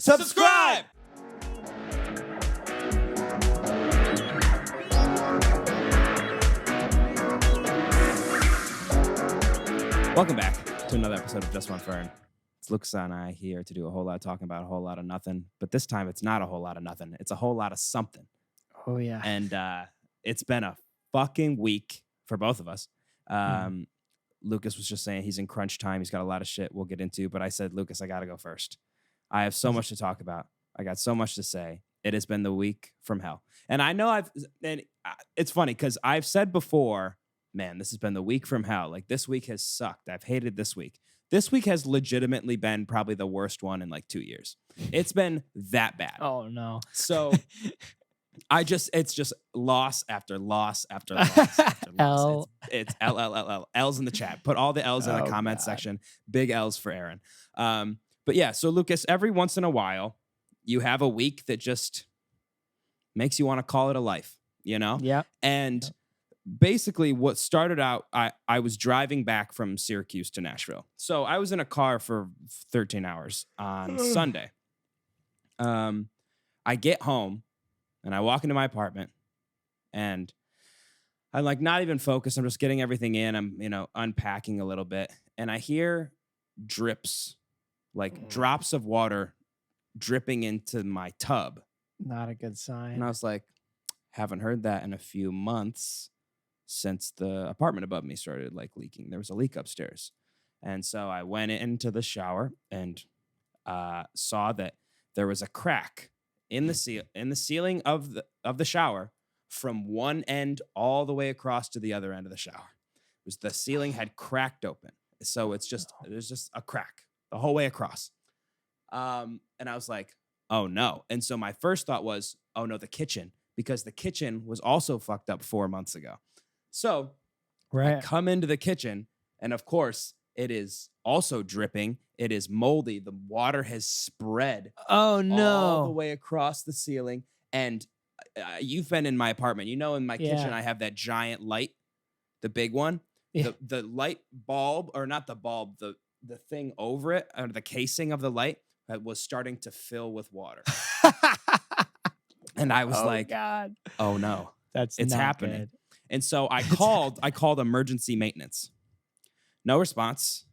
Subscribe! Welcome back to another episode of JustOneFern. It's Lucas and I here to do a whole lot of talking about a whole lot of nothing. But this time it's not a whole lot of nothing. It's a whole lot of something. Oh, yeah. And it's been a fucking week for both of us. Lucas was just saying he's in crunch time. He's got a lot of shit we'll get into. But I said, Lucas, I got to go first. I have so much to talk about. I got so much to say. It has been the week from hell. And I know it's funny because I've said before, man, this has been the week from hell. Like, this week has sucked. I've hated this week. This week has legitimately been probably the worst one in like 2 years. It's been that bad. Oh, no. So it's just loss after loss after loss after loss. It's L. L's in the chat. Put all the L's in the comment section. Big L's for Aaron. But yeah, so Lucas, every once in a while, you have a week that just makes you want to call it a life, you know? Yeah. And basically what started out, I was driving back from Syracuse to Nashville. So I was in a car for 13 hours on Sunday. I get home and I walk into my apartment and I'm like not even focused. I'm just getting everything in. I'm, unpacking a little bit and I hear drips, like drops of water dripping into my tub. Not a good sign. And I was like, haven't heard that in a few months since the apartment above me started like leaking. There was a leak upstairs. And so I went into the shower and saw that there was a crack in the ceiling of the shower from one end all the way across to the other end of the shower. The ceiling had cracked open. So there's just a crack the whole way across. And I was like, oh no. And so my first thought was, oh no, the kitchen, because the kitchen was also fucked up 4 months ago. So I come into the kitchen and of course it is also dripping. It is moldy. The water has spread all the way across the ceiling. And you've been in my apartment. In my kitchen, I have that giant light, the big one, the light bulb, or not the bulb, the thing over it, or the casing of the light that was starting to fill with water. And I was God. oh no, it's happening. Good. And so I called emergency maintenance. No response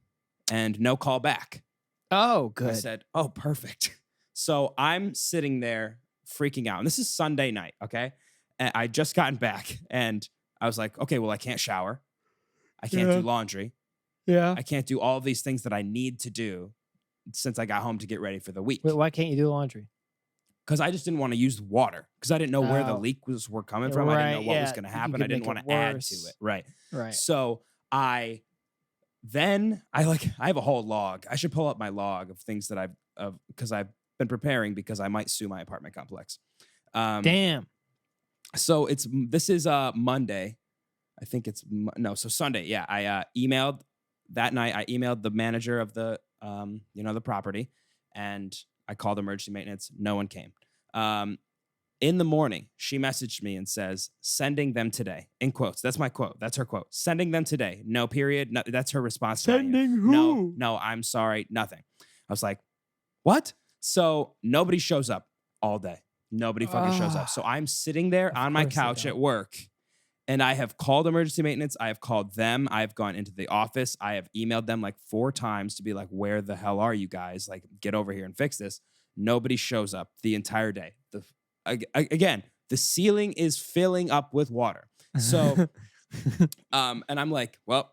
and no call back. Oh, good. I said, oh, perfect. So I'm sitting there freaking out. And this is Sunday night, okay? And I just gotten back and I was like, okay, well, I can't shower. I can't do laundry. Yeah. I can't do all these things that I need to do since I got home to get ready for the week. Wait, why can't you do laundry? Because I just didn't want to use water. Because I didn't know where the leak were coming from. I didn't know what was going to happen. I didn't want to add to it. Right. So I have a whole log. I should pull up my log of things that because I've been preparing because I might sue my apartment complex. Damn. So this is Monday. I think so Sunday. Yeah. I emailed that night. I emailed the manager of the the property, and I called emergency maintenance. No one came. In the morning, she messaged me and says, sending them today. In quotes. That's my quote. That's her quote. Sending them today. No period. No, that's her response. Sending who? No, I'm sorry. Nothing. I was like, what? So nobody shows up all day. Nobody fucking shows up. So I'm sitting there on my couch at work, and I have called emergency maintenance. I have called them. I've gone into the office. I have emailed them like 4 times to be like, where the hell are you guys? Like, get over here and fix this. Nobody shows up the entire day. Again, the ceiling is filling up with water. So, and I'm like, well,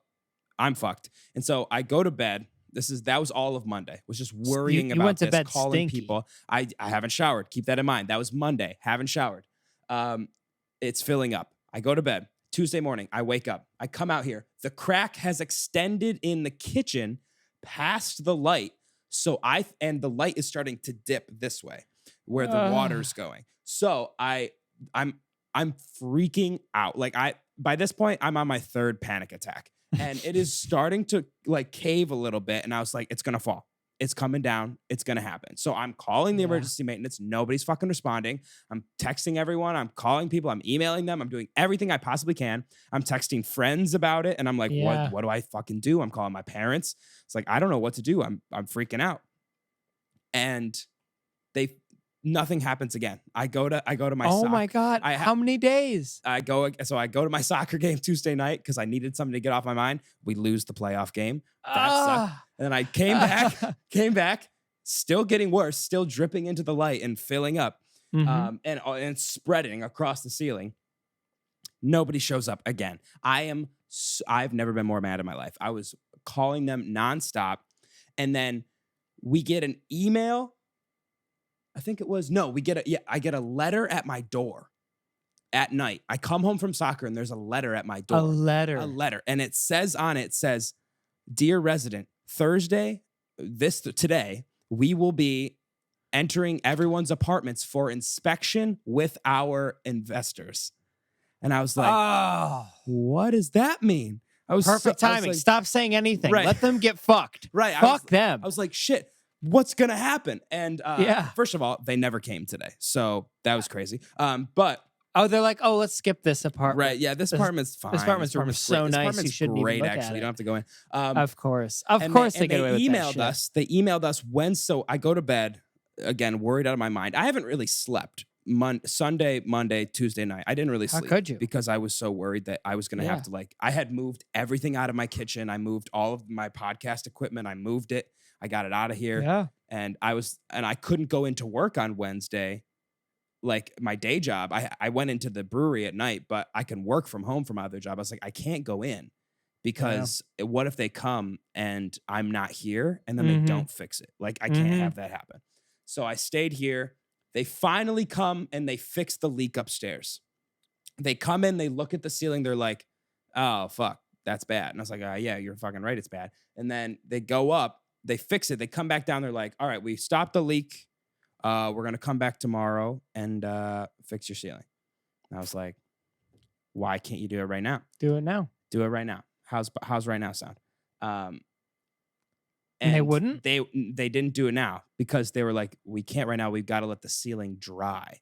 I'm fucked. And so I go to bed. That was all of Monday. Was just worrying you about went to this, bed calling stinky. people. I haven't showered. Keep that in mind. That was Monday. Haven't showered. It's filling up. I go to bed. Tuesday morning, I wake up. I come out here. The crack has extended in the kitchen past the light. And the light is starting to dip this way where the water's going. So I'm freaking out. Like by this point, I'm on my 3rd panic attack and it is starting to like cave a little bit. And I was like, it's going to fall. It's coming down. It's going to happen. So I'm calling the emergency maintenance. Nobody's fucking responding. I'm texting everyone. I'm calling people. I'm emailing them. I'm doing everything I possibly can. I'm texting friends about it. And I'm like, what do I fucking do? I'm calling my parents. It's like, I don't know what to do. I'm freaking out. And Nothing happens again. I go to my Oh my God. How many days? I go to my soccer game Tuesday night because I needed something to get off my mind. We lose the playoff game. That sucked. And then I came back, still getting worse, still dripping into the light and filling up, and spreading across the ceiling. Nobody shows up again. I've never been more mad in my life. I was calling them nonstop, and then we get an email. I think it was I get a letter at my door at night. I come home from soccer and there's a letter at my door. A letter. And it says on it, "Dear resident, Thursday, today, we will be entering everyone's apartments for inspection with our investors." And I was like, oh, what does that mean? Perfect timing. Stop saying anything. Right. Let them get fucked. Right. Fuck them. I was like, shit. What's gonna happen? And first of all, they never came today, so that was crazy. But they're like, let's skip this apartment. Right? Yeah, this apartment's fine. This apartment's so nice. You shouldn't great, even look actually. at You don't have to go in. Of course, they get away with that shit. Us. They emailed us when. So I go to bed again, worried out of my mind. I haven't really slept. Sunday, Monday, Tuesday night. I didn't really sleep. How could you? Because I was so worried that I was gonna have to I had moved everything out of my kitchen. I moved all of my podcast equipment. I moved it. I got it out of here. Yeah. And I couldn't go into work on Wednesday, like my day job. I went into the brewery at night, but I can work from home from my other job. I was like, I can't go in because what if they come and I'm not here and then they don't fix it? Like, I can't have that happen. So I stayed here. They finally come and they fix the leak upstairs. They come in, they look at the ceiling. They're like, oh, fuck, that's bad. And I was like, yeah, you're fucking right. It's bad. And then they go up. They fix it. They come back down. They're like, all right, we stopped the leak. We're going to come back tomorrow and fix your ceiling. And I was like, why can't you do it right now? Do it now. Do it right now. How's right now sound? And they wouldn't? They didn't do it now because they were like, we can't right now. We've got to let the ceiling dry.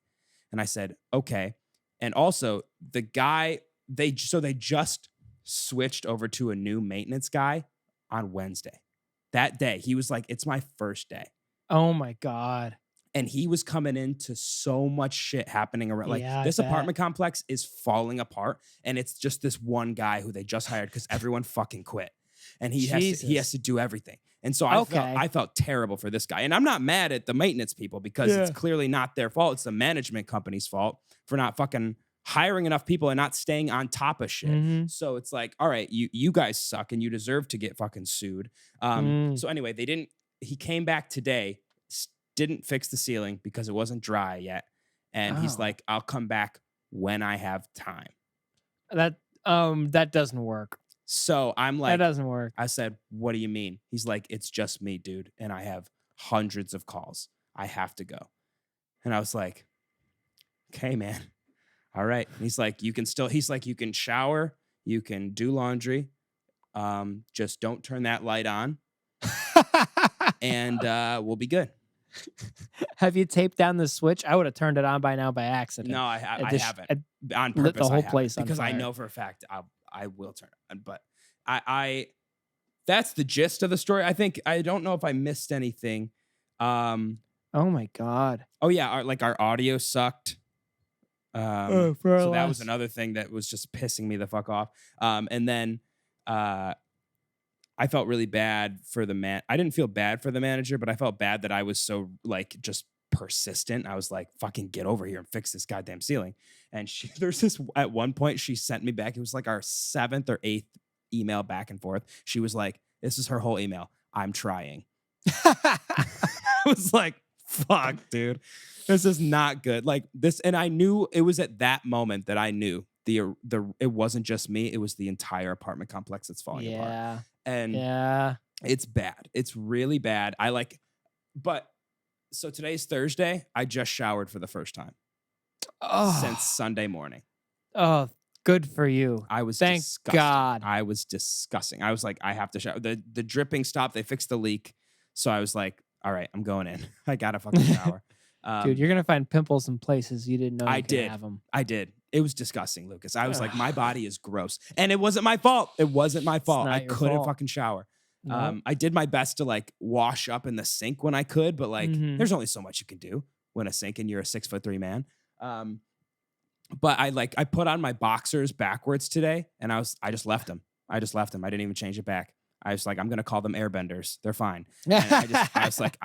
And I said, okay. And also the guy, they just switched over to a new maintenance guy on Wednesday. That day, he was like, it's my first day. Oh my God. And he was coming into so much shit happening around. Like, this apartment complex is falling apart. And it's just this one guy who they just hired because everyone fucking quit. And he has to do everything. And so I felt terrible for this guy. And I'm not mad at the maintenance people because it's clearly not their fault. It's the management company's fault for not fucking hiring enough people and not staying on top of shit. So it's like, all right, you guys suck and you deserve to get fucking sued. So anyway, he came back today, didn't fix the ceiling because it wasn't dry yet. And he's like, I'll come back when I have time. That doesn't work. So I'm like, that doesn't work. I said, what do you mean? He's like, it's just me, dude. And I have hundreds of calls. I have to go. And I was like, okay, man. All right. And he's like, you can shower, you can do laundry. Just don't turn that light on. And we'll be good. Have you taped down the switch? I would have turned it on by now by accident. No, I haven't. On purpose, lit the whole place on because fire. I know for a fact I will turn it on. But I that's the gist of the story. I don't know if I missed anything. Oh my God. Oh yeah, our audio sucked. So that was another thing that was just pissing me the fuck off. And then I felt really bad for the man. I didn't feel bad for the manager, but I felt bad that I was so just persistent. I was like, fucking get over here and fix this goddamn ceiling. And at one point she sent me back. It was like our 7th or 8th email back and forth. She was like, this is her whole email. I'm trying. I was like, fuck, dude. This is not good. Like this, and I knew it was at that moment that I knew it wasn't just me. It was the entire apartment complex that's falling apart. And it's bad. It's really bad. So today's Thursday. I just showered for the first time since Sunday morning. Oh, good for you. I was Thank disgusting. God. I was disgusting. I was like, I have to shower. The dripping stopped. They fixed the leak. So I was like, all right, I'm going in. I gotta fucking shower. Dude, you're gonna find pimples in places you didn't know you could have them. I did. It was disgusting, Lucas. I was like, my body is gross, and it wasn't my fault. It wasn't my fault. I couldn't fucking shower. No. I did my best to like wash up in the sink when I could, but like Mhm. there's only so much you can do when a sink and you're a 6'3" man. But I put on my boxers backwards today, and I just left them. I just left them. I didn't even change it back. I was like, I'm gonna call them airbenders. They're fine. And I was like,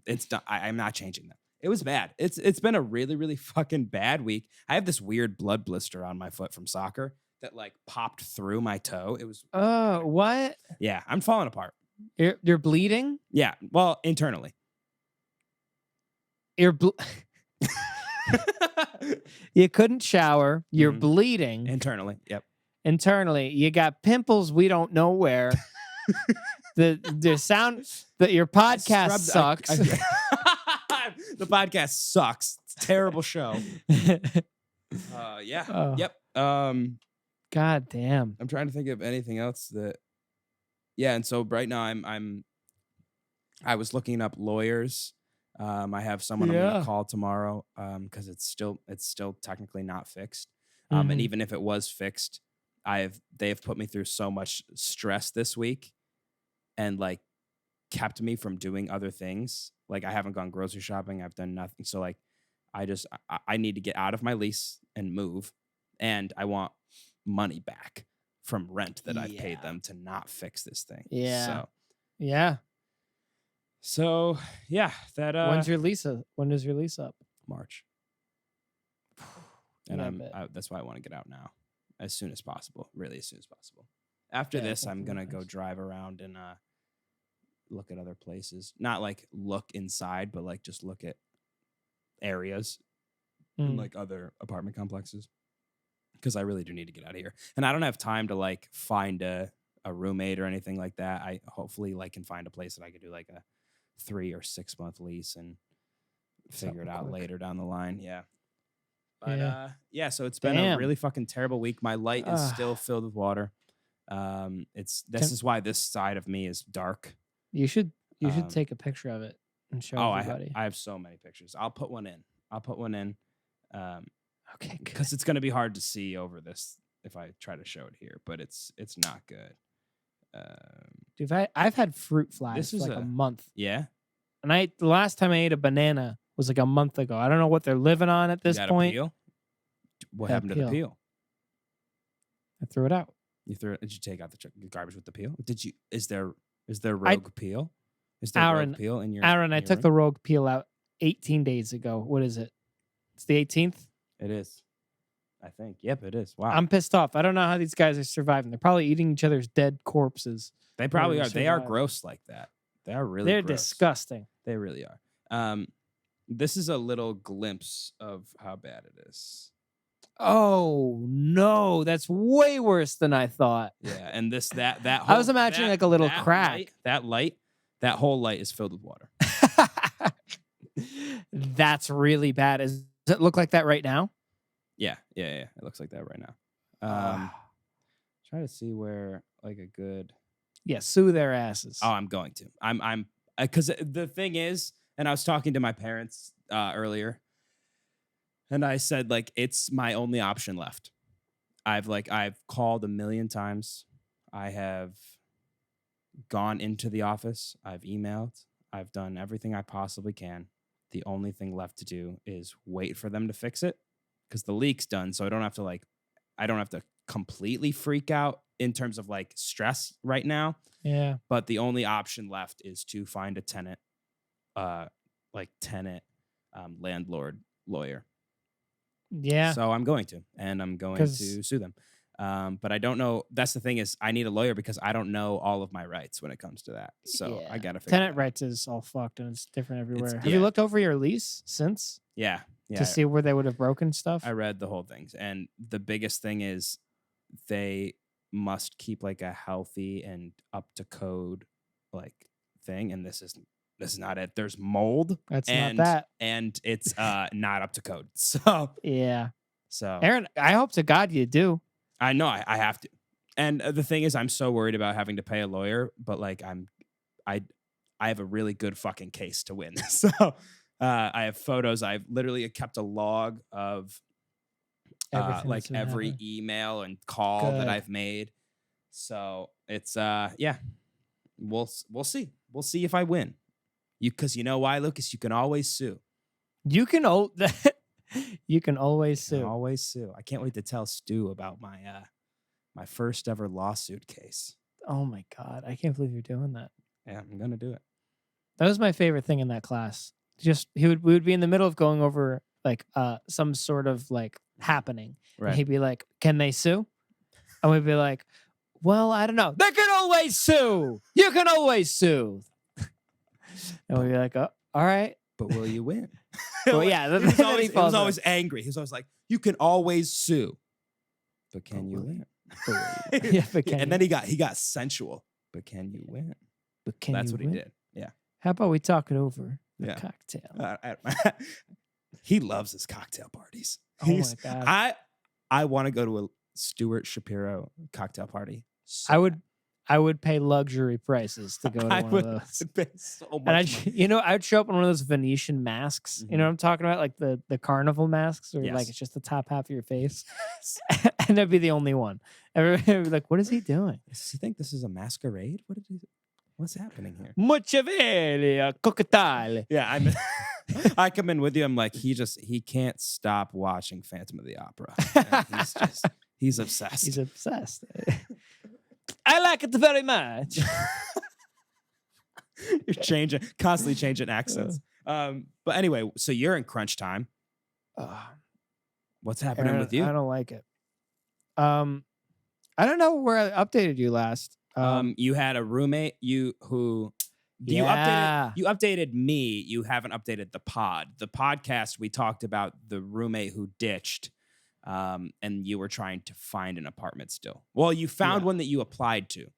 it's done. I'm not changing them. It was bad. It's been a really, really fucking bad week. I have this weird blood blister on my foot from soccer that like popped through my toe. It was Oh, what? yeah, I'm falling apart. You're bleeding? Yeah, well, internally. You're You couldn't shower. You're bleeding. Internally. Yep. Internally, you got pimples we don't know where. the sound that your podcast sucks. The podcast sucks. It's a terrible show. Yeah. Oh. Yep. God damn. I'm trying to think of anything else that. Yeah, and so right now I was looking up lawyers. I have someone I'm gonna call tomorrow because it's still technically not fixed. And even if it was fixed, they've put me through so much stress this week and like kept me from doing other things. Like I haven't gone grocery shopping. I've done nothing. So like I need to get out of my lease and move. And I want money back from rent that I've paid them to not fix this thing. Yeah. So yeah. So yeah, that When does your lease up? March. And Yeah, that's why I want to get out now, as soon as possible. Really, as soon as possible. After this, I'm gonna go drive around and look at other places. Not like look inside, but like just look at areas in like other apartment complexes. Because I really do need to get out of here, and I don't have time to like find a roommate or anything like that. I hopefully like can find a place that I could do like a 3 or 6 month lease and figure it out later down the line. Yeah. But yeah, so it's been a really fucking terrible week. My light is still filled with water. This is why this side of me is dark. You should take a picture of it and show everybody. I have so many pictures. I'll put one in. Okay, because it's gonna be hard to see over this if I try to show it here, but it's not good. Dude, I've had fruit flies for like a month. Yeah. And the last time I ate a banana was like a month ago. I don't know what they're living on at this point. Peel? What happened to the peel? I threw it out. Did you take out the garbage with the peel? Is there rogue peel? Is there rogue peel in your Aaron, I took the rogue peel out 18 days ago. What is it? It's the 18th? It is. I think. Yep, it is. Wow. I'm pissed off. I don't know how these guys are surviving. They're probably eating each other's dead corpses. They probably are. They are gross like that. They are really They're gross. disgusting. They really are. This is a little glimpse of how bad it is. Oh no, that's way worse than I thought. Yeah, and that whole, I was imagining like a little crack. That whole light is filled with water. That's really bad. Does it look like that right now? Yeah. It looks like that right now. Try to see where like a good. Yeah, sue their asses. Oh, I'm going to. I'm because the thing is, and I was talking to my parents earlier, and I said like it's my only option left. I've called a million times. I have gone into the office. I've emailed. I've done everything I possibly can. The only thing left to do is wait for them to fix it because the leak's done. So I don't have to completely freak out in terms of like stress right now. Yeah. But the only option left is to find a tenant landlord lawyer. Yeah. So I'm going to sue them. But I don't know. That's the thing is I need a lawyer because I don't know all of my rights when it comes to that. So I got to figure tenant rights is all fucked and it's different everywhere. Have you looked over your lease since? Yeah. To see where they would have broken stuff? I read the whole thing. And the biggest thing is they must keep like a healthy and up to code like thing. And this is not it. There's mold. That's not that. And it's not up to code. So yeah. So Aaron, I hope to God you do. I know I have to. And the thing is, I'm so worried about having to pay a lawyer, but like I have a really good fucking case to win. So I have photos. I've literally kept a log of every email and call that I've made. So it's yeah. We'll see. We'll see if I win. Because you know why, Lucas? You can always sue. You can you can always You can sue. always sue. I can't wait to tell Stu about my my first ever lawsuit case. Oh my God. I can't believe you're doing that. Yeah, I'm gonna do it. That was my favorite thing in that class. Just we would be in the middle of going over like some sort of like happening. Right. And he'd be like, "Can they sue?" And we'd be like, "Well, I don't know. They can always sue. You can always sue." And we'd be like, "Oh, all right." But will you win? Well, yeah. He was always angry. He was always like, "You can always sue, but can you win?" Yeah, but can and then he got sensual. But can you win? But can That's you what win? he did. Yeah. How about we talk it over? The Yeah. cocktail. He loves his cocktail parties. Oh my God. I want to go to a Stuart Shapiro cocktail party. I would pay luxury prices to go to one of those. Pay so much And money. I'd show up in one of those Venetian masks. You know what I'm talking about? Like the carnival masks where like Yes. it's just the top half of your face. And I'd be the only one. Everybody would be like, what is he doing? Does he think this is a masquerade? What's happening here? Machiavelli, cocktail. Yeah, I come in with you. I'm like, he can't stop watching Phantom of the Opera. And he's obsessed. He's obsessed. I like it very much. You're constantly changing accents. But anyway, so you're in crunch time. What's happening Aaron, with you? I don't like it. I don't know where I updated you last. You had a roommate you updated me. You haven't updated the pod. The podcast we talked about the roommate who ditched. And you were trying to find an apartment still. Well, you found one that you applied to.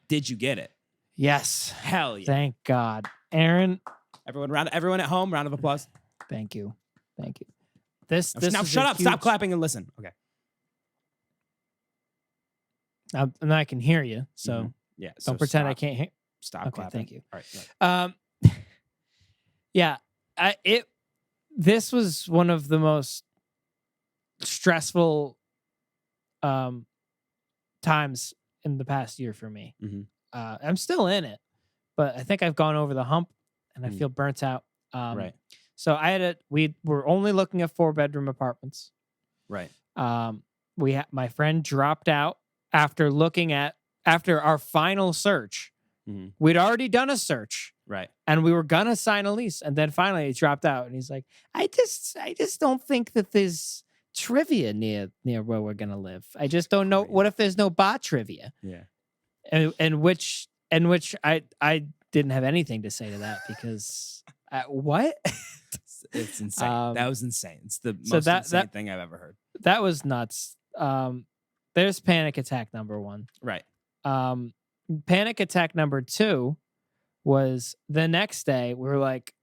Did you get it? Yes. Hell yeah. Thank God. Aaron. Everyone at home, round of applause. Thank you. Now shut up. Stop clapping and listen. Okay. And I can hear you, so yeah. don't pretend I can't hear. Stop clapping. Thank you. All right. Yeah. This was one of the most stressful times in the past year for me. I'm still in it, but I think I've gone over the hump and I feel burnt out. Right. So we were only looking at 4-bedroom apartments. Right. My friend dropped out after our final search. We'd already done a search. Right. And we were gonna sign a lease, and then finally he dropped out, and he's like, I just don't think that there's trivia near where we're gonna live. I just don't know. What if there's no bar trivia? Yeah. And which I didn't have anything to say to that because what? It's insane. That was insane. It's the most insane thing I've ever heard. That was nuts. There's panic attack number 1. Right. Panic attack number 2 was the next day. We were like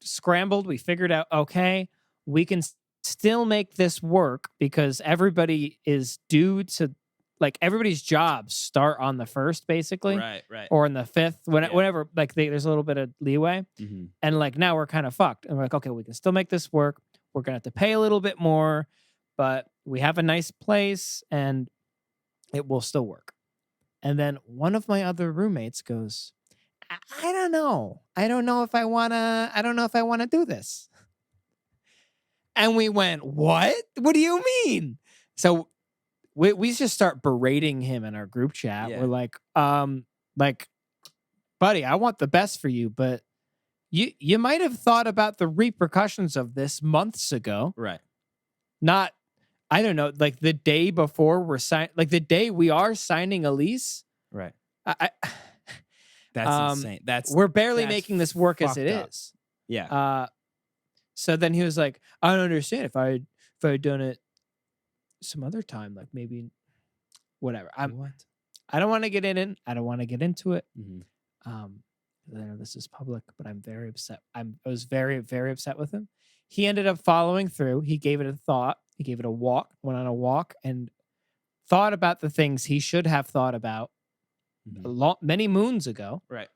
scrambled. We figured out, okay, we can still make this work because everybody is due to, like, everybody's jobs start on the 1st, basically. Right. Or on the 5th, whenever, like, there's a little bit of leeway. And, like, now we're kind of fucked. And we're like, okay, we can still make this work. We're going to have to pay a little bit more, but we have a nice place and it will still work. And then one of my other roommates goes, I don't know. I don't know if I want to do this. And we went, what? What do you mean? So we just start berating him in our group chat. Yeah. We're like, buddy, I want the best for you, but you might have thought about the repercussions of this months ago. Right. Not, I don't know, like the day before the day we are signing a lease. Right. That's insane. We're barely making this work as it is. Yeah. So then he was like, I don't understand if I had done it some other time, like maybe whatever. I don't want to get in it. I don't want to get into it. I know this is public, but I'm very upset. I was very, very upset with him. He ended up following through. He gave it a thought. He gave it a walk, went on a walk and thought about the things he should have thought about many moons ago. Right.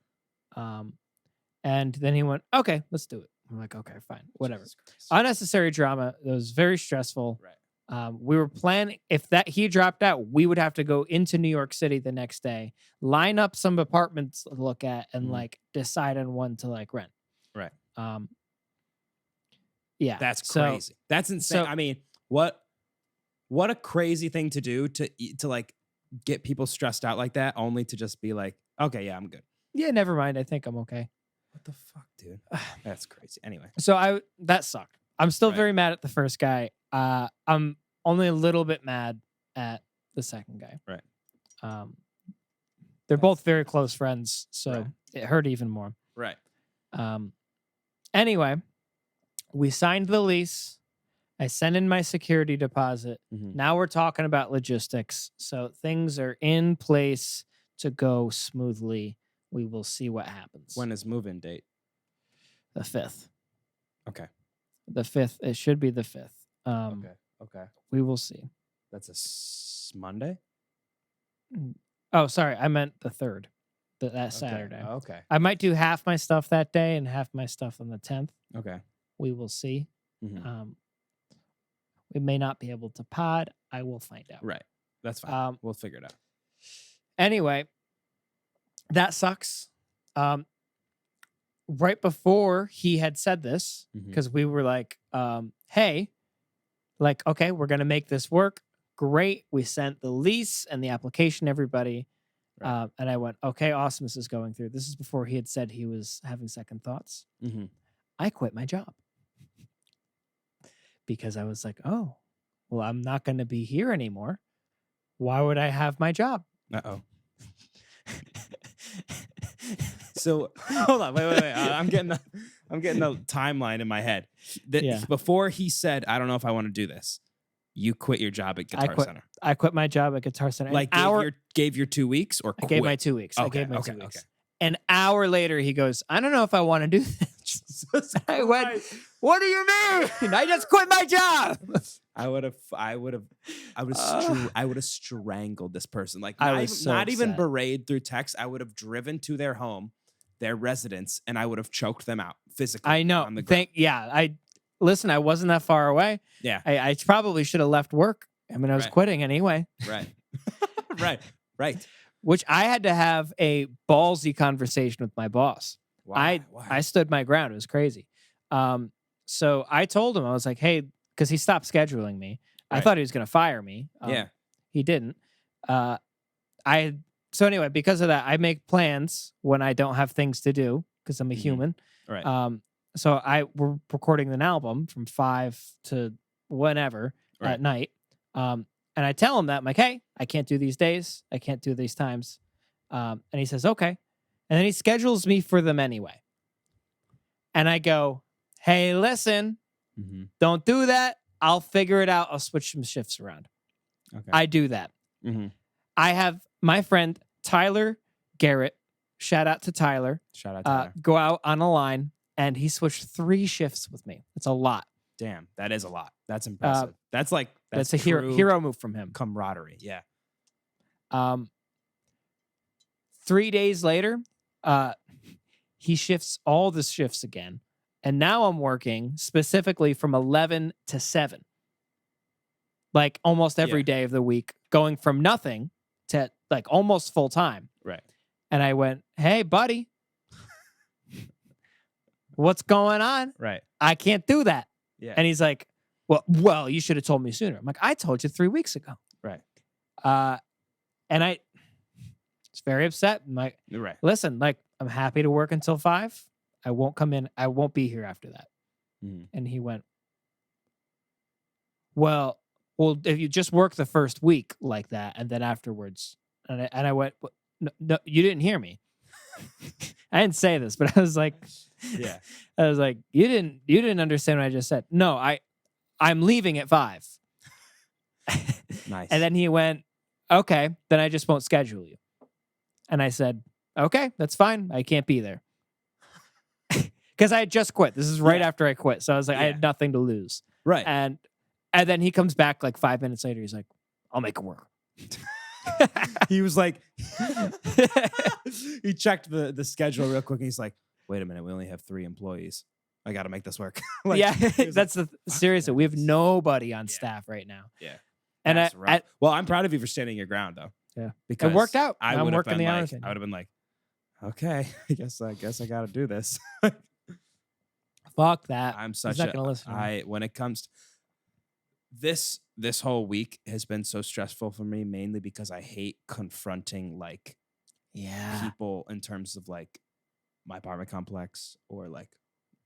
And then he went, okay, let's do it. I'm like, okay, fine, whatever. Unnecessary drama. It was very stressful. Right. We were planning, if that he dropped out, we would have to go into New York City the next day, line up some apartments to look at, and like decide on one to like rent. Right. Yeah, That's crazy. That's insane. so- I mean, what a crazy thing to do to like get people stressed out like that, only to just be like, okay, yeah, I'm good. Yeah, never mind. I think I'm okay. What the fuck, dude? That's crazy. Anyway, So that sucked. I'm still Right. very mad at the first guy. I'm only a little bit mad at the second guy. Right. They're both very close friends, so Right. it hurt even more. Right. Anyway, we signed the lease. I sent in my security deposit. Mhm. Now we're talking about logistics. So things are in place to go smoothly. We will see what happens. When is move-in date? The 5th. Okay. The 5th. It should be the 5th. Okay. We will see. That's a Monday? Oh, sorry. I meant the 3rd. That Saturday. Okay. I might do half my stuff that day and half my stuff on the 10th. Okay. We will see. Mhm. We may not be able to pod. I will find out. Right. That's fine. We'll figure it out. Anyway, that sucks. Right before he had said this, because we were like, hey, like, okay, we're going to make this work. Great. We sent the lease and the application, everybody. Right. And I went, okay, awesome. This is going through. This is before he had said he was having second thoughts. I quit my job because I was like, oh, well, I'm not going to be here anymore. Why would I have my job? Uh-oh. So hold on, wait. I'm getting the timeline in my head. Before he said, "I don't know if I want to do this," you quit your job at Guitar Center. I quit my job at Guitar Center. Like gave your 2 weeks, or quit? I gave my 2 weeks. Okay, I gave my 2 weeks. Okay. An hour later, he goes, "I don't know if I want to do this." I went, "What do you mean? I just quit my job." I would have strangled this person. Like, I was so not even upset. berated through text. I would have driven to their home, their residence, and I would have choked them out physically. I know. On the ground. Listen, I wasn't that far away. Yeah. I probably should have left work. I mean, I was quitting anyway. Right. Right. Which I had to have a ballsy conversation with my boss. Why? I stood my ground. It was crazy. So I told him, I was like, hey, because he stopped scheduling me. I thought he was going to fire me. He didn't. So anyway, because of that, I make plans when I don't have things to do because I'm a human. Right. So we're recording an album from 5 to whenever at night. And I tell him that I'm like, hey, I can't do these days. I can't do these times. And he says, okay. And then he schedules me for them anyway. And I go, hey, listen, don't do that. I'll figure it out. I'll switch some shifts around. Okay. I do that. I have my friend Tyler Garrett, shout out to Tyler. Shout out Tyler. Go out on a line, and he switched 3 shifts with me. It's a lot. Damn, that is a lot. That's impressive. That's a hero move from him. Camaraderie. Yeah. 3 days later, he shifts all the shifts again. And now I'm working specifically from 11 to 7. Like almost every day of the week, going from nothing to like almost full time. Right. And I went, hey, buddy, what's going on? Right. I can't do that. Yeah. And he's like, well, you should have told me sooner. I'm like, I told you 3 weeks ago. Right. And I was very upset. I'm like, listen, like, I'm happy to work until 5. I won't come in. I won't be here after that. And he went, well, if you just work the first week like that, and then afterwards, and I went, no, you didn't hear me. I didn't say this, but I was like, I was like, you didn't understand what I just said. No, I'm leaving at 5. Nice. And then he went, okay, then I just won't schedule you. And I said, okay, that's fine. I can't be there. Because I had just quit. This is right after I quit. So I was like, I had nothing to lose. Right. And then he comes back like 5 minutes later. He's like, I'll make it work. He was like, he checked the schedule real quick. And he's like, wait a minute. We only have 3 employees. I got to make this work. Yeah, he was that's like, the seriously. We have this is- nobody on Yeah. staff right now. Yeah. And That's rough. Well, I'm proud of you for standing your ground though. Yeah. Because It worked out. I I'm would have working been the like, hours. I would have been like, okay, I guess I got to do this. Fuck that. I'm He's such not a gonna listen to me. when it comes to this whole week has been so stressful for me, mainly because I hate confronting like Yeah. people in terms of like my apartment complex or like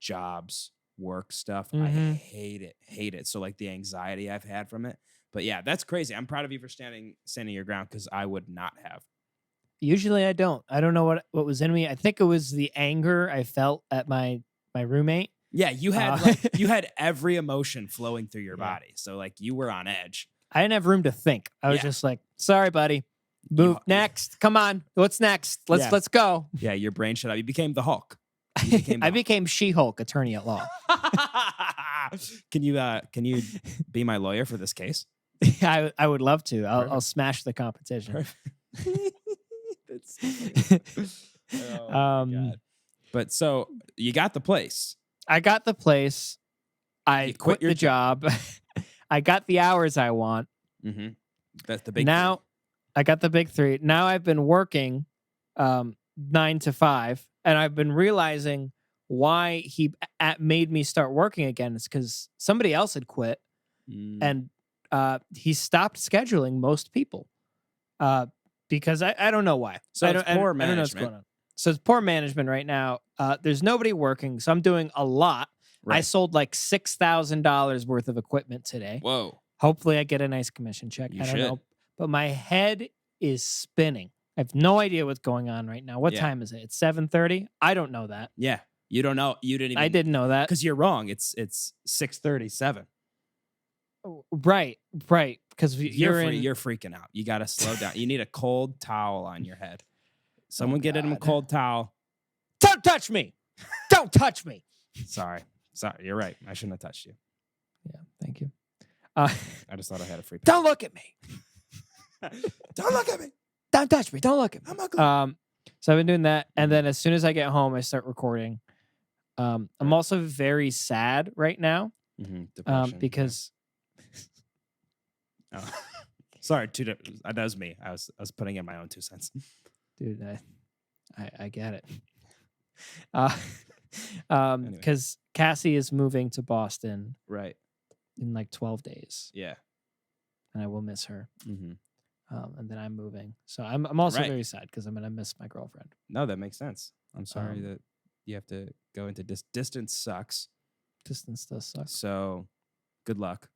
jobs, work stuff. I Mhm. hate it. So like the anxiety I've had from it. But yeah, that's crazy. I'm proud of you for standing your ground because I would not have. Usually I don't. I don't know what was in me. I think it was the anger I felt at my roommate. Yeah, you had you had every emotion flowing through your Yeah. body. So like you were on edge. I didn't have room to think. I was Yeah. just like, sorry, buddy. Move next. Come on. What's next? Let's go. Yeah, your brain shut up. You became the Hulk. You became the I Hulk. became She-Hulk, attorney at law. Can you be my lawyer for this case? I would love to. I'll Perfect. smash the competition. That's so funny. Oh my God. But so you got the place. I got the place. I You quit your the job. I got the hours I want. Mm-hmm. That's the big Now I got the big 3. Now I've been working 9 to 5, and I've been realizing why he made me start working again. It's because somebody else had quit, and he stopped scheduling most people because I don't know why. So I it's poor I don't know what's management. going on. So it's poor management right now. There's nobody working, so I'm doing a lot. I Right. sold like $6,000 worth of equipment today. Whoa. Hopefully, I get a nice commission check. You I don't should. know, but my head is spinning. I have no idea what's going on right now. What Yeah. time is it? It's 7:30. I don't know that. Yeah. You don't know. You didn't even. I didn't know that. Because you're wrong. It's 6:37. Right. Because You're freaking out. You got to slow down. You need a cold towel on your head. Someone get him a God. cold towel. Don't touch me. Don't touch me. Sorry. You're right. I shouldn't have touched you. Yeah. Thank you. I just thought I had a free. Don't look at me. Don't look at me. Don't touch me. Don't look at me. I'm ugly. So I've been doing that, and then as soon as I get home, I start recording. I'm also very sad right now Depression. because Oh. Sorry, that was me. I was putting in my own 2 cents. dude, I get it. Anyway. Because Cassie is moving to Boston Right. in like 12 days, Yeah. and I will miss her. Mm-hmm. And then I'm moving, so I'm also Right. very sad because I'm gonna miss my girlfriend. No, that makes sense. I'm sorry that you have to go into distance. Sucks. Distance does suck. So, good luck.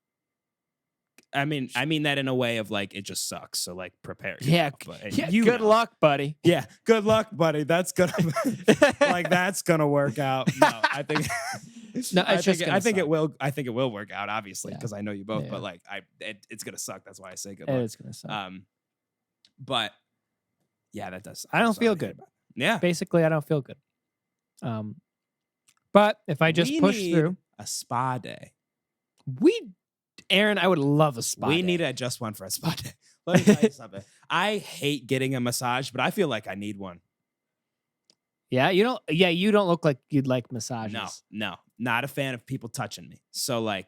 I mean that in a way of like it just sucks. So like prepare. Yeah, good luck, buddy. Yeah, good luck, buddy. That's gonna that's gonna work out. No, I think. No, it's just I think gonna it will. I think it will work out, obviously, Yeah. because I know you both. Yeah. But like, it's gonna suck. That's why I say good It luck. is gonna suck. But yeah, that does. I I'm don't sorry feel to hear good. about it. Yeah, Basically, I don't feel good. But if I just We push need through, a spa day. Aaron, I would love a spa. We day. need a JustOneFern spa day. Let me tell you something. I hate getting a massage, but I feel like I need one. Yeah, you don't. Yeah, you don't look like you'd like massages. No, not a fan of people touching me. So like,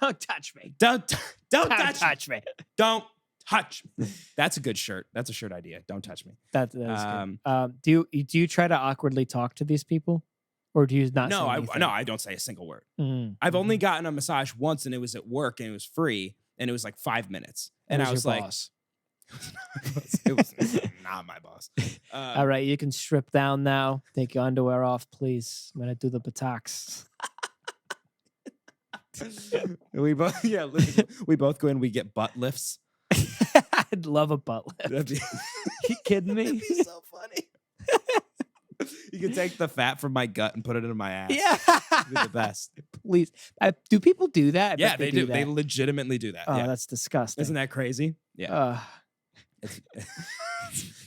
Don't touch me. don't touch me. Don't touch me. That's a good shirt. That's a shirt idea. Don't touch me. That is good. Do you try to awkwardly talk to these people, or do you not? No, say anything? I don't say a single word. Mhm. I've only gotten a massage once, and it was at work, and it was free, and it was like 5 minutes, and I was your like, boss? it was not my boss. All right, you can strip down now. Take your underwear off, please. I'm gonna do the buttocks. we both we both go in. We get butt lifts. I'd love a butt lift. That'd be, You kidding me? that'd be so funny. You can take the fat from my gut and put it into my ass. Yeah, It'd be the best. please. Do people do that? I Yeah, bet they do. that. They legitimately do that. Oh, yeah. that's disgusting. Isn't that crazy? Yeah. It's,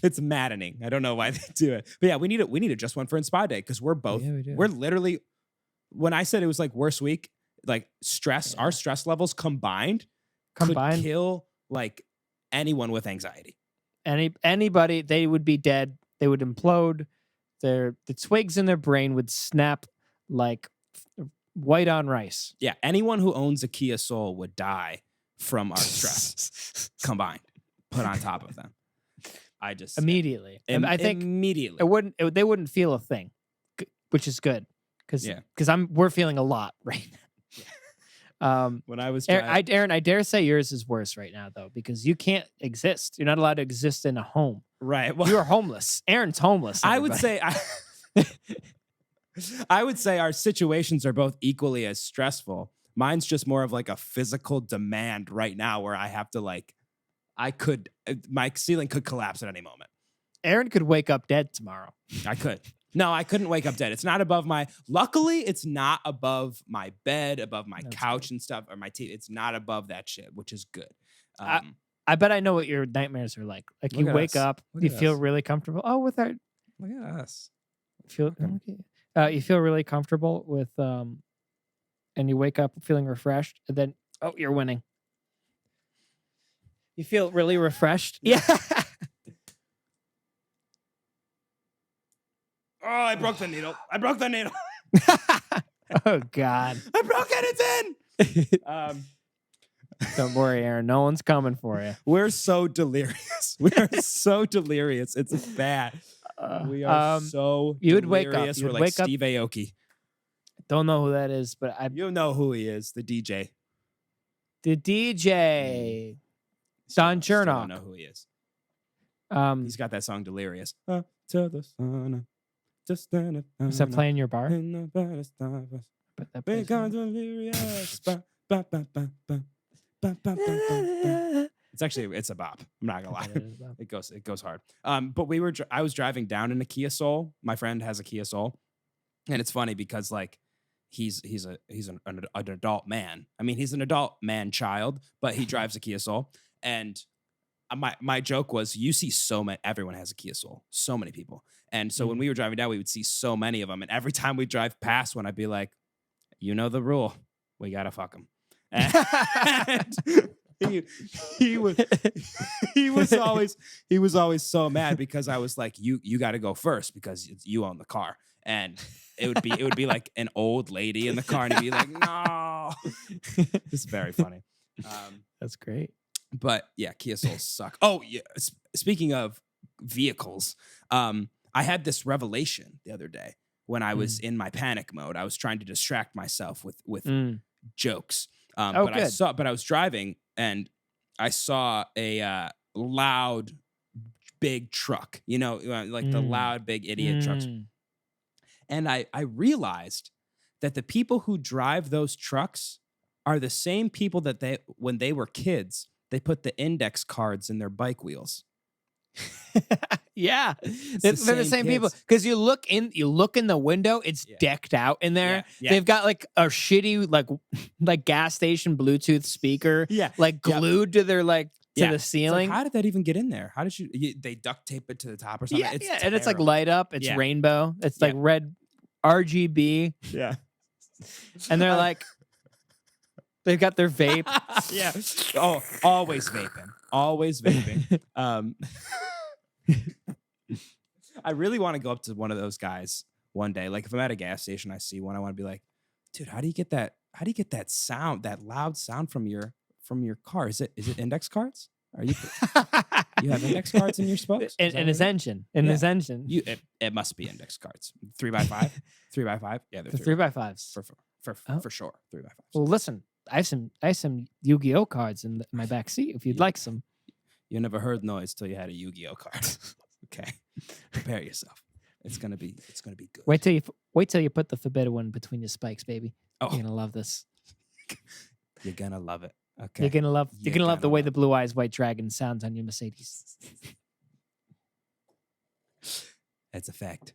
it's maddening. I don't know why they do it. But yeah, we need a JustOneFern spa day because we're both Yeah, we do. we're literally when I said it was like worst week, like stress, our stress levels combined could kill like anyone with anxiety. Anybody, they would be dead. They would implode. The twigs in their brain would snap like white on rice. Yeah, anyone who owns a Kia Soul would die from our stress combined, put on top of them. I just Immediately. I think immediately. They wouldn't feel a thing, which is good because we're feeling a lot right now. When I was Aaron, I dare say yours is worse right now though, because you can't exist. You're not allowed to exist in a home. Right. Well, you are homeless. Aaron's homeless. Everybody. I would say our situations are both equally as stressful. Mine's just more of like a physical demand right now where I have to my ceiling could collapse at any moment. Aaron could wake up dead tomorrow. I could. No, I couldn't wake up dead. It's not above luckily, it's not above my bed, above my couch and stuff, or my TV. It's not above that shit, which is good. I bet I know what your nightmares are like. Like you wake up, you feel really comfortable. Oh, with our look at us. You feel really comfortable with and you wake up feeling refreshed, and then you're winning. You feel really refreshed. Yeah. Oh, I broke the needle. Oh God. I broke it. It's in. Don't worry, Aaron. No one's coming for you. We're so delirious. It's bad. We are so you would delirious. wake up. We're like Steve Aoki. Don't know who that is, but you know who he is. The DJ. Don Chernock. Don't know who he is. He's got that song "Delirious." To the sun. Is that playing in your bar? It's a bop. I'm not gonna lie. It goes hard. But I was driving down in a Kia Soul. My friend has a Kia Soul, and it's funny because like he's an adult man. I mean, he's an adult man child, but he drives a Kia Soul. And my joke was, you see so many. Everyone has a Kia Soul. So many people. And so when we were driving down, we would see so many of them. And every time we drive past one, I'd be like, you know the rule. We gotta fuck them. And he was always so mad because I was like, you got to go first because you own the car. And it would be like an old lady in the car, and he'd be like, no. It's very funny. That's great. But yeah, Kia Souls suck. Oh yeah. Speaking of vehicles, I had this revelation the other day when I was in my panic mode. I was trying to distract myself with jokes. But I was driving and I saw a loud, big truck, like the loud, big idiot trucks. And I realized that the people who drive those trucks are the same people that when they were kids, they put the index cards in their bike wheels. Yeah, they're the same people. Because you look in the window, it's decked out in there. Yeah. They've got like a shitty like gas station Bluetooth speaker, glued to their to the ceiling. Like, how did that even get in there? How did they duct tape it to the top or something? Yeah, and it's like light up. It's rainbow. It's like red RGB. Yeah, and they're like. They've got their vape. Yeah. Oh, always vaping. Always vaping. I really want to go up to one of those guys one day. Like if I'm at a gas station, I see one, I want to be like, dude, how do you get that sound, that loud sound from your car? Is it index cards? Are you have index cards in your spokes? In his engine. His engine. It must be index cards. 3x5? 3x5? Yeah, they're 3x5s. For sure. 3x5s. Well, listen. I have some Yu-Gi-Oh cards in my back seat if you'd like some. You never heard noise till you had a Yu-Gi-Oh card. Okay, prepare yourself. It's gonna be good. Wait till you put the forbidden one between your spikes, baby. Oh, you're gonna love this. You're gonna love it. Okay, you're gonna love the way the Blue Eyes White Dragon sounds on your Mercedes. It's a fact.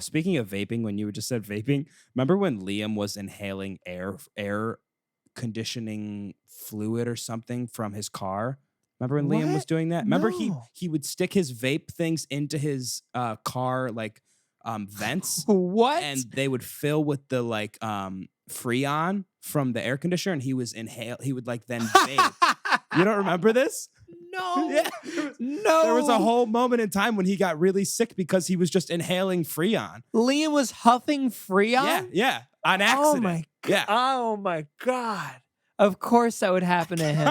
Speaking of vaping, when you just said vaping, remember when Liam was inhaling air conditioning fluid or something from his car? Remember when Liam was doing that? Remember he would stick his vape things into his car vents. What? And they would fill with the Freon from the air conditioner, and he would then vape. You don't remember this? no, Yeah. no. There was a whole moment in time when he got really sick because he was just inhaling Freon. Liam was huffing Freon. Yeah, on accident. Oh my, yeah. oh my God. Of course that would happen to him.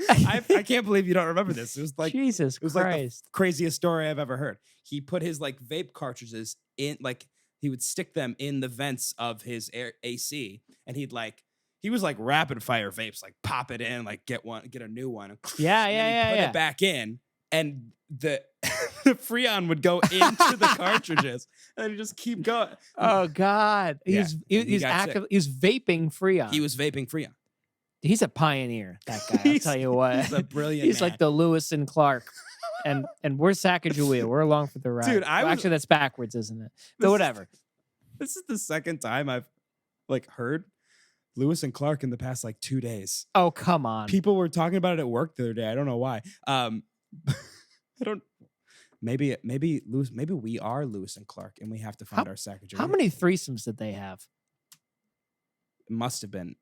I can't believe you don't remember this. It was like Jesus it was like the Christ. craziest story I've ever heard. He put his like vape cartridges in, like he would stick them in the vents of his AC, and he was like rapid fire vapes, like pop it in, like get a new one. Yeah, and yeah, then yeah, put yeah. it back in, and the the Freon would go into the cartridges, and just keep going. Oh God. Yeah, He's got sick. active. He was vaping Freon. He was vaping Freon. He's a pioneer, that guy. I'll tell you what. He's a brilliant He's man. like the Lewis and Clark. And we're Sacagawea. We're along for the ride. Dude, actually that's backwards, isn't it? But whatever. This is the second time I've like heard Lewis and Clark in the past like 2 days. Oh, come on. People were talking about it at work the other day. I don't know why. I don't. Maybe Lewis. Maybe we are Lewis and Clark, and we have to find our Sacagawea. How many threesomes did they have? It must have been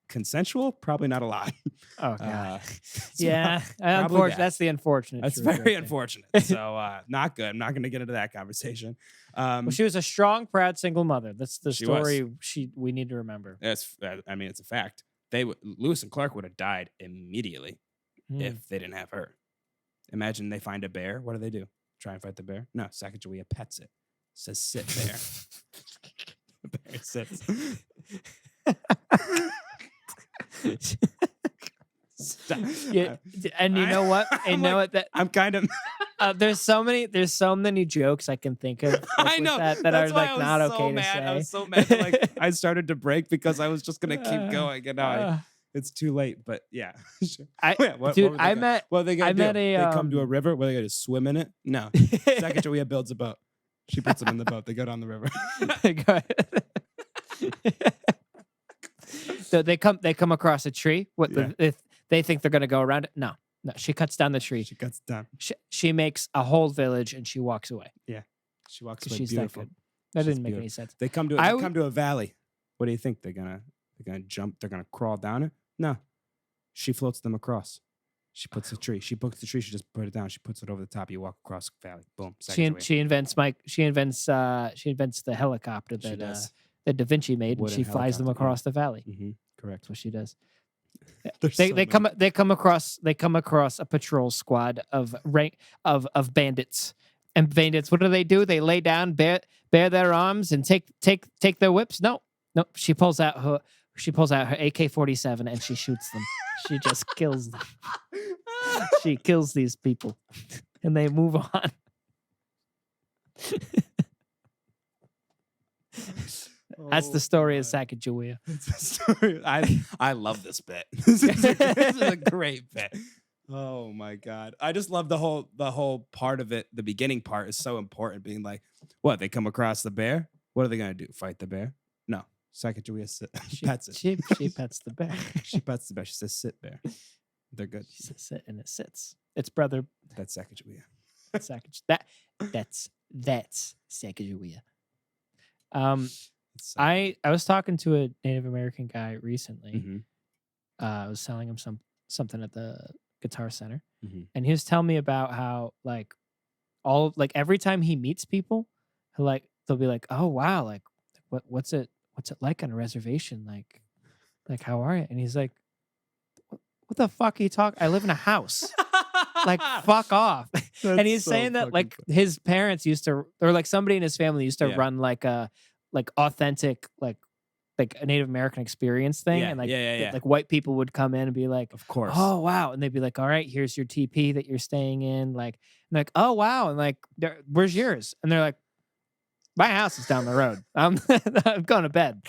consensual. Probably not a lot. Oh God. It's Yeah, unfortunate. That's the unfortunate. That's truth very right there. unfortunate. So not good. I'm not going to get into that conversation. Well, she was a strong, proud single mother. That's the She was. story we need to remember. it's a fact. Lewis and Clark would have died immediately if they didn't have her. Imagine they find a bear. What do? Try and fight the bear? No, Sacagawea pets it. Says sit bear. The bear sits. Stop. Yeah, and you know what? And know what? That I'm kind of. there's so many jokes I can think of. Like, I with know that are That's why like I was not so okay mad. to say. I was so mad. That, like I started to break because I was just gonna keep going, and now it's too late. But yeah, Dude, I met. What are they gonna do? met a, They come to a river. What are they gonna swim in it? No. Sacagawea builds a boat. She puts them in the boat. They go down the river. Go ahead. So they come across a tree. If they think they're gonna go around it? No. She cuts down the tree. She cuts down. She makes a whole village and she walks away. Yeah, she walks away. She's Beautiful. that good. That She's didn't make beautiful. any sense. They come to a valley. What do you think? They're gonna jump. They're gonna crawl down it. No, she floats them across. She puts the tree. She books the tree. She just put it down. She puts it over the top. You walk across the valley. Boom. She invents the helicopter that Da Vinci made, and she flies them across the valley. Mm-hmm. Correct. That's what she does. They come across a patrol squad of bandits. And bandits, what do? They lay down, bare their arms, and take their whips. No. She pulls out her AK-47 and she shoots them. She just kills them. She kills these people, and they move on. That's the story of Sacagawea. I love this bit. This is a great bit. Oh my God. I just love the whole part of it. The beginning part is so important, being like, what, they come across the bear? What are they going to do? Fight the bear? No. Sacagawea pets it. She pets the bear. She pets the bear. She says, sit, bear. They're good. She says, sit, and it sits. It's brother. That's Sacagawea. That's Sacagawea. I was talking to a Native American guy recently. Mm-hmm. I was selling him something at the Guitar Center, Mm-hmm. and he was telling me about how every time he meets people, they'll be like, "Oh wow, like what's it like on a reservation? Like how are you?" And he's like, "What the fuck are you talking? I live in a house." Like, fuck off. And he's saying that like his parents used to, or like somebody in his family used to run like a authentic like a Native American experience thing. And like white people would come in and be like, of course. Oh wow. And they'd be like, all right, here's your TP that you're staying in. Like, oh wow. And like, where's yours? And they're like, my house is down the road. I'm going to bed.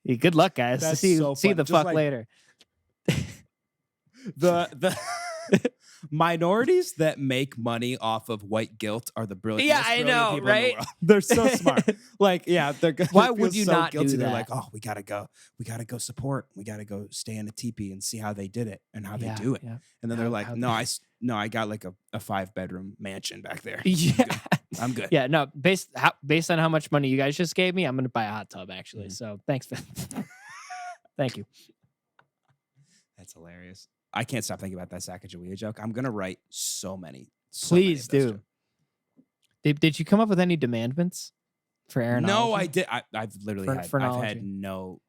Good luck, guys. That's See so the fun. fuck Just later. The minorities that make money off of white guilt are the brilliant. Yeah, I know, people right? In the world. They're so smart. Like, yeah, they're. Why they would feel you so not guilty. do They're that? like, oh, we gotta go support. We gotta go stay in a teepee and see how they did it and how they do it. Yeah. And then they're like, I got like a 5-bedroom mansion back there. Yeah. I'm good. Yeah, no, based on how much money you guys just gave me, I'm gonna buy a hot tub actually. So thanks, Fern. Thank you. That's hilarious. I can't stop thinking about that Sacagawea joke. I'm gonna write so many. Please do. Did you come up with any demandments for Aaronology? No, I did. I've literally I've had phrenology. no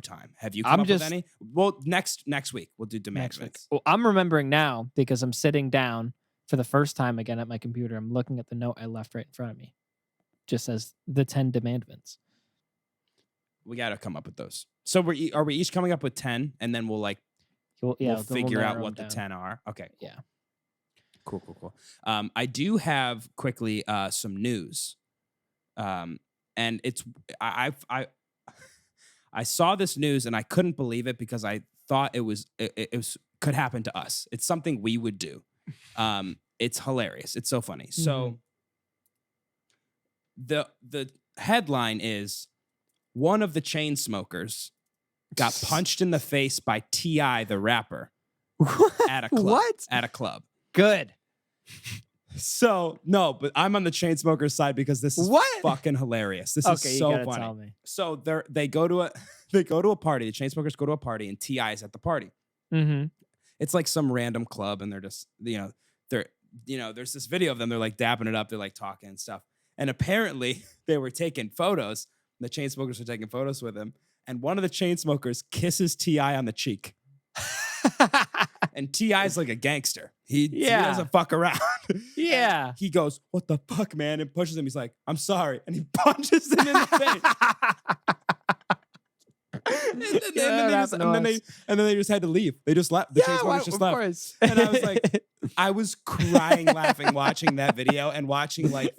time. Have you I'm come up just- with any? Well, next week we'll do demandments. Well, I'm remembering now because I'm sitting down for the first time again at my computer. I'm looking at the note I left right in front of me. Just says the 10 demandments. We got to come up with those. So are we each coming up with 10, and then we'll figure out what the 10 are. Okay. Cool. Yeah. Cool. I do have quickly some news. And it's I saw this news and I couldn't believe it because I thought it was could happen to us. It's something we would do. It's hilarious. It's so funny. So the headline is one of the chain smokers got punched in the face by T.I. the rapper at a club. What? At a club. Good. So no, but I'm on the chain smoker's side because this is fucking hilarious. This is so you gotta funny. tell me. So they go to a party. The chain smokers go to a party and T.I. is at the party. Mm-hmm. It's like some random club and they're just there's this video of them. They're like dapping it up. They're like talking and stuff. And apparently they were taking photos. The chain smokers were taking photos with him. And one of the chain smokers kisses T.I. on the cheek. And T.I.'s like a gangster. He doesn't fuck around. Yeah. He goes, "What the fuck, man?" and pushes him. He's like, "I'm sorry." And he punches him in the face. and then they just had to leave. They just left. The chain smokers just left. Course. And I was like, I was crying laughing watching that video and watching like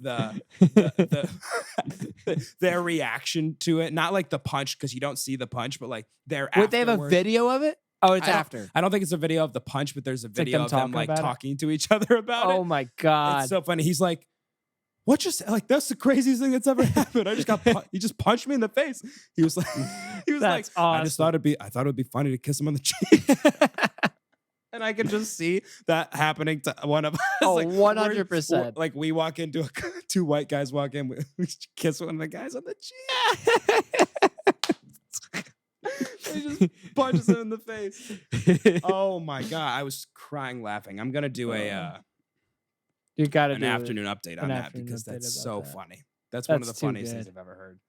their reaction to it. Not like the punch because you don't see the punch, but like their Would they have a video of it? Oh, it's after. I don't think it's a video of the punch, but there's a video like of them like talking to each other about it. Oh my God. It's so funny. He's like, "What just like that's the craziest thing that's ever happened. I just got he just punched me in the face." He was like That's awesome. I just thought it would be funny to kiss him on the cheek. And I can just see that happening to one of us. Oh, like, 100%. Like we walk into two white guys walk in, we kiss one of the guys on the cheek. He just punches him in the face. Oh my God. I was crying laughing. I'm gonna do an afternoon update on that because that's so funny. That's one of the funniest things I've ever heard.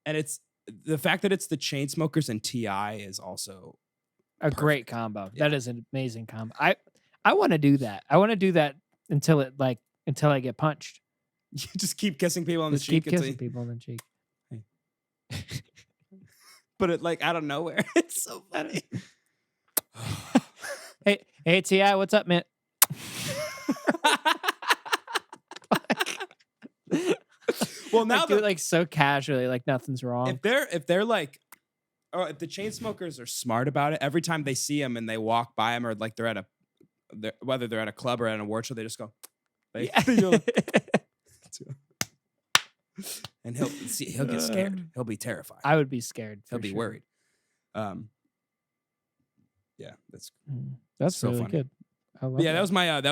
And it's the fact that it's the chain smokers and T.I. is also a great combo. Yeah. That is an amazing combo. I want to do that. I want to do that until I get punched. You just keep kissing people on the cheek. Keep kissing people on the cheek. But it like out of nowhere. It's so funny. Hey T.I., what's up, man? Well, now do it like so casually, like nothing's wrong. If they're like, or if the chain smokers are smart about it, every time they see him and they walk by him, or like whether they're at a club or at an award show, they just go, and he'll get scared. He'll be terrified. I would be scared. He'll be worried. Yeah, that's so really funny. Good. I love that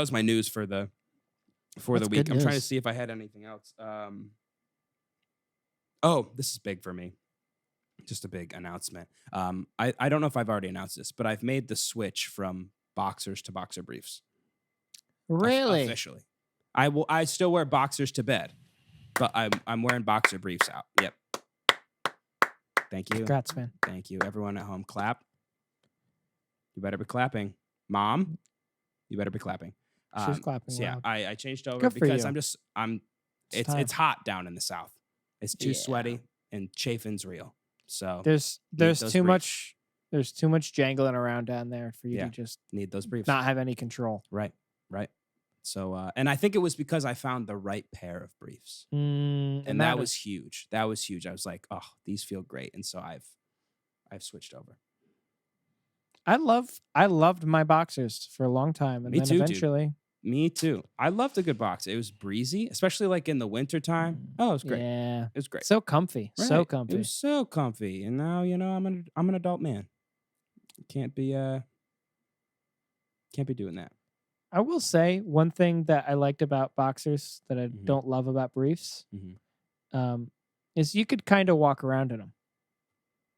was my news for the week. I'm trying to see if I had anything else. Oh, this is big for me. Just a big announcement. I don't know if I've already announced this, but I've made the switch from boxers to boxer briefs. Really? Officially. I still wear boxers to bed, but I'm wearing boxer briefs out. Yep. Thank you. Congrats, man. Thank you. Everyone at home, clap. You better be clapping. Mom, you better be clapping. She's clapping. So yeah, I changed over because it's hot down in the South. It's too sweaty and chafing's real. So there's too much jangling around down there for you to just need those briefs. Not have any control. Right. So and I think it was because I found the right pair of briefs. And that was huge. That was huge. I was like, "Oh, these feel great." And so I've switched over. I loved my boxers for a long time, and eventually. Dude. Me too. I loved a good boxer. It was breezy, especially like in the wintertime. Oh, it was great. Yeah, it was great. So comfy, right. So comfy. It was so comfy. And now I'm an adult man. Can't be doing that. I will say one thing that I liked about boxers that I don't love about briefs, is you could kind of walk around in them.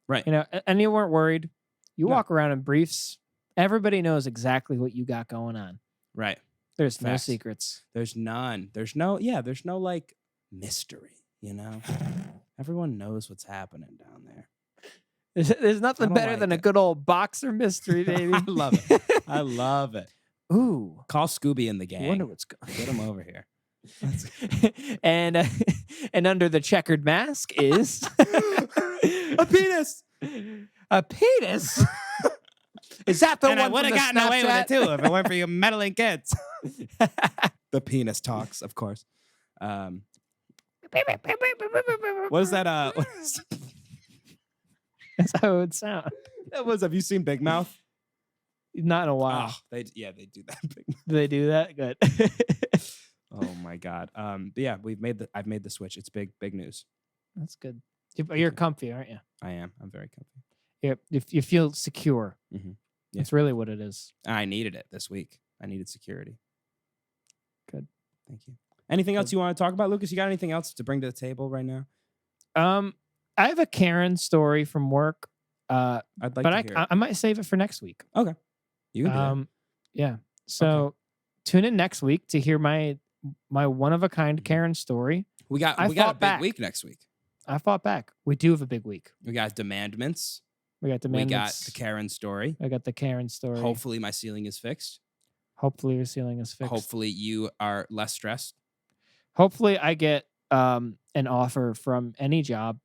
Right. And you weren't worried. You walk around in briefs, Everybody knows exactly what you got going on. Right. There's no Facts. secrets. There's none. There's no like mystery, you know? Everyone knows what's happening down there. There's nothing don't better like than a it. good old boxer mystery, baby. I love it. I love it. Ooh. Call Scooby and the gang. Wonder what's Get him over here. and under the checkered mask is A penis. A penis? Is that the And one? I would have gotten away with it too if it weren't for you meddling kids. The penis talks, of course. What is that? That's how it would sound. Have you seen Big Mouth? Not in a while. Oh, they do that. Big Mouth. Do they do that? Good. Oh my god. But yeah, I've made the switch. It's big news. That's good. You're comfy, aren't you? I am. I'm very comfy. You feel secure. Mm-hmm. Yeah. That's really what it is. I needed it this week. I needed security. Good. Thank you. Anything else you want to talk about, Lucas? You got anything else to bring to the table right now? I have a Karen story from work. I'd like to hear it. I might save it for next week. Okay. You can do that. Yeah. So tune in next week to hear my one of a kind Karen story. We got a big week next week. I fought back. We do have a big week. We got demandments. We got the Karen story. I got the Karen story. Hopefully my ceiling is fixed. Hopefully your ceiling is fixed. Hopefully you are less stressed. Hopefully I get an offer from any job.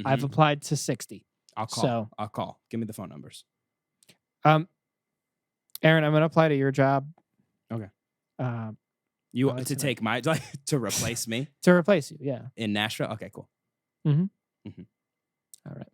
I've applied to 60. I'll call. Give me the phone numbers. Aaron, I'm gonna apply to your job. Okay. You like to take my to replace me? To replace you, yeah. In Nashville? Okay, cool. All right.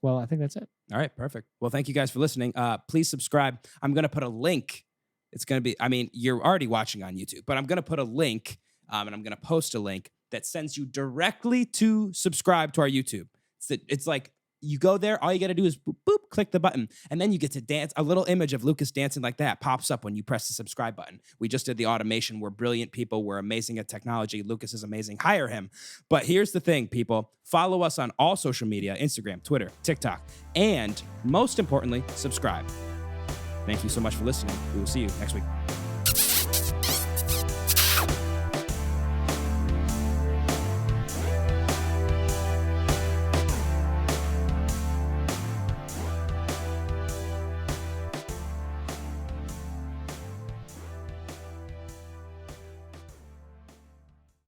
Well, I think that's it. All right, perfect. Well, thank you guys for listening. Please subscribe. I'm gonna put a link. It's gonna be, you're already watching on YouTube, but I'm gonna put a link, and I'm gonna post a link that sends you directly to subscribe to our YouTube. It's like you go there, all you got to do is boop, boop, click the button, and then you get to dance. A little image of Lucas dancing like that pops up when you press the subscribe button. We just did the automation. We're brilliant people. We're amazing at technology. Lucas is amazing. Hire him. But here's the thing, people. Follow us on all social media, Instagram, Twitter, TikTok, and most importantly, subscribe. Thank you so much for listening. We will see you next week.